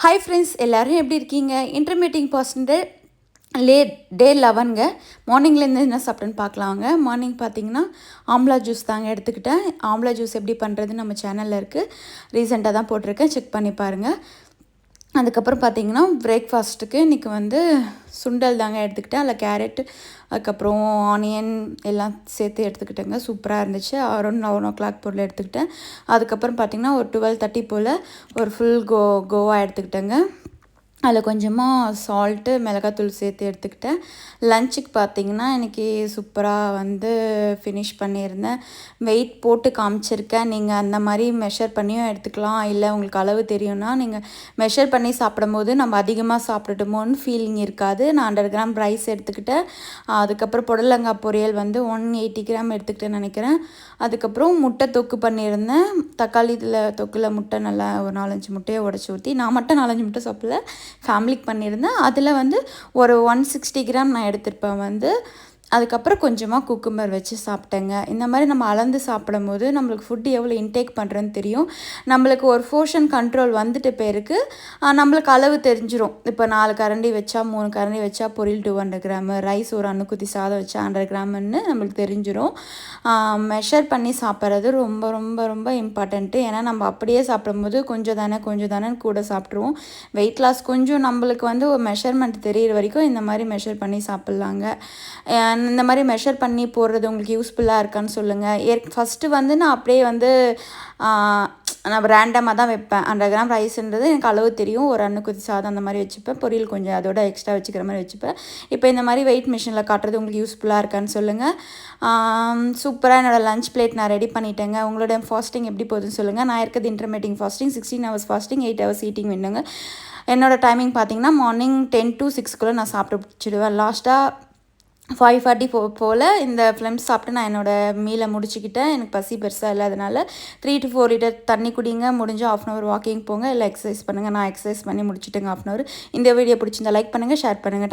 Hi friends, எல்லோரும் எப்படி இருக்கீங்க? இன்டர்மீடியட் பர்சன்டேஜ் டே 11ங்க. மார்னிங்லேருந்து என்ன சாப்பிட்டேன்னு பார்க்கலாங்க. மார்னிங் பார்த்தீங்கன்னா ஆம்லா ஜூஸ் தாங்க எடுத்துக்கிட்டேன். ஆம்லா ஜூஸ் எப்படி பண்ணுறதுன்னு நம்ம சேனலில் இருக்குது. ரீசெண்டாக தான் போட்டிருக்கேன், செக் பண்ணி பாருங்கள். அதுக்கப்புறம் பார்த்திங்கன்னா பிரேக்ஃபாஸ்ட்டுக்கு இன்றைக்கி சுண்டல் தாங்க எடுத்துக்கிட்டேன். அதில் கேரட், அதுக்கப்புறம் ஆனியன் எல்லாம் சேர்த்து எடுத்துக்கிட்டேங்க. சூப்பராக இருந்துச்சு. அரௌண்ட் 11 o'clock பொருள் எடுத்துக்கிட்டேன். அதுக்கப்புறம் பார்த்திங்கன்னா ஒரு 12:30 போல் ஒரு ஃபுல் கோவா எடுத்துக்கிட்டேங்க. அதில் கொஞ்சமாக சால்ட்டு, மிளகாத்தூள் சேர்த்து எடுத்துக்கிட்டேன். லஞ்சுக்கு பார்த்திங்கன்னா இன்றைக்கி சூப்பராக ஃபினிஷ் பண்ணியிருந்தேன். வெயிட் போட்டு காமிச்சிருக்கேன். நீங்கள் அந்த மாதிரி மெஷர் பண்ணியும் எடுத்துக்கலாம். இல்லை உங்களுக்கு அளவு தெரியும்னா நீங்கள் மெஷர் பண்ணி சாப்பிடும்போது நம்ம அதிகமாக சாப்பிட்டுட்டோமோன்னு ஃபீலிங் இருக்காது. நான் 100 கிராம் ரைஸ் எடுத்துக்கிட்டேன். அதுக்கப்புறம் புடலங்காய் பொரியல் 180 கிராம் எடுத்துக்கிட்டேன்னு நினைக்கிறேன். அதுக்கப்புறம் முட்டை தொக்கு பண்ணியிருந்தேன். தக்காளி தொக்கில் முட்டை நல்லா ஒரு 4-5 முட்டையை உடச்சி ஊற்றி, நான் மட்டும் 4-5 முட்டை சாப்பிடல, ஃபேமிலிக்கு பண்ணியிருந்தேன். அதில் ஒரு 160 கிராம் நான் எடுத்திருப்பேன். அதுக்கப்புறம் கொஞ்சமாக குக்கும்பர் வச்சு சாப்பிட்டேங்க. இந்த மாதிரி நம்ம அளந்து சாப்பிடும்போது நம்மளுக்கு ஃபுட்டு எவ்வளோ இன்டேக் பண்ணுறேன்னு தெரியும். நம்மளுக்கு ஒரு போர்ஷன் கண்ட்ரோல் வந்துட்டு பேருக்கு நம்மளுக்கு அளவு தெரிஞ்சிடும். இப்போ 4 கரண்டி வச்சா, 3 கரண்டி வச்சா பொரியல் 200 கிராமு, ரைஸ் ஒரு அன்னுக்குத்தி சாதம் வச்சா 100 கிராமுன்னு நம்மளுக்கு தெரிஞ்சிடும். மெஷர் பண்ணி சாப்பிட்றது ரொம்ப ரொம்ப ரொம்ப இம்பார்ட்டண்ட்டு. ஏன்னா நம்ம அப்படியே சாப்பிடும்போது கொஞ்சம் தானே கூட சாப்பிட்ருவோம். வெயிட் லாஸ் கொஞ்சம் நம்மளுக்கு ஒரு மெஷர்மெண்ட் தெரிகிற வரைக்கும் இந்த மாதிரி மெஷர் பண்ணி சாப்பிட்லாங்க. இந்த மாதிரி மெஷர் பண்ணி போடுறது உங்களுக்கு யூஸ்ஃபுல்லாக இருக்கான்னு சொல்லுங்கள். ஃபஸ்ட்டு நான் அப்படியே நான் ரேண்டமாக தான் வைப்பேன். 100 கிராம் ரைஸ்ன்றது எனக்கு அளவு தெரியும். ஒரு அன்னுக்குத்தி சாதம் அந்த மாதிரி வச்சுப்பேன். பொரியல் கொஞ்சம் அதோட எக்ஸ்ட்ரா வச்சுக்கிற மாதிரி வச்சுப்பேன். இப்போ இந்த மாதிரி வெயிட் மிஷினில் காட்டுறது உங்களுக்கு யூஸ்ஃபுல்லாக இருக்கான்னு சொல்லுங்கள். சூப்பராக என்னோடய லஞ்ச் பிளேட் நான் ரெடி பண்ணிட்டேங்க. உங்களோட ஃபாஸ்டிங் எப்படி போகுதுன்னு சொல்லுங்கள். நான் இருக்கிறது intermediate fasting, 16 hours fasting, 8 hours eating வேணுங்க. என்னோடய டைமிங் பார்த்திங்கன்னா மார்னிங் 10 to 6 நான் சாப்பிட்டு பிடிச்சிடுவேன். லாஸ்ட்டாக 5:40 போல் இந்த ஃபிலிம்ஸ் சாப்பிட்டு நான் என்னோடய மீலை முடிச்சுக்கிட்டேன். எனக்கு பசி பெருசாக இல்லாதனால 3 to 4 லிட்டர் தண்ணி குடிங்க. முடிஞ்சால் 1/2 hour வாக்கிங் போங்க, இல்லை எக்ஸசைஸ் பண்ணுங்கள். நான் எக்ஸசைஸ் பண்ணி முடிச்சுட்டேங்க 1/2 hour. இந்த வீடியோ பிடிச்சிருந்தா லைக் பண்ணுங்கள், ஷேர் பண்ணுங்கள்.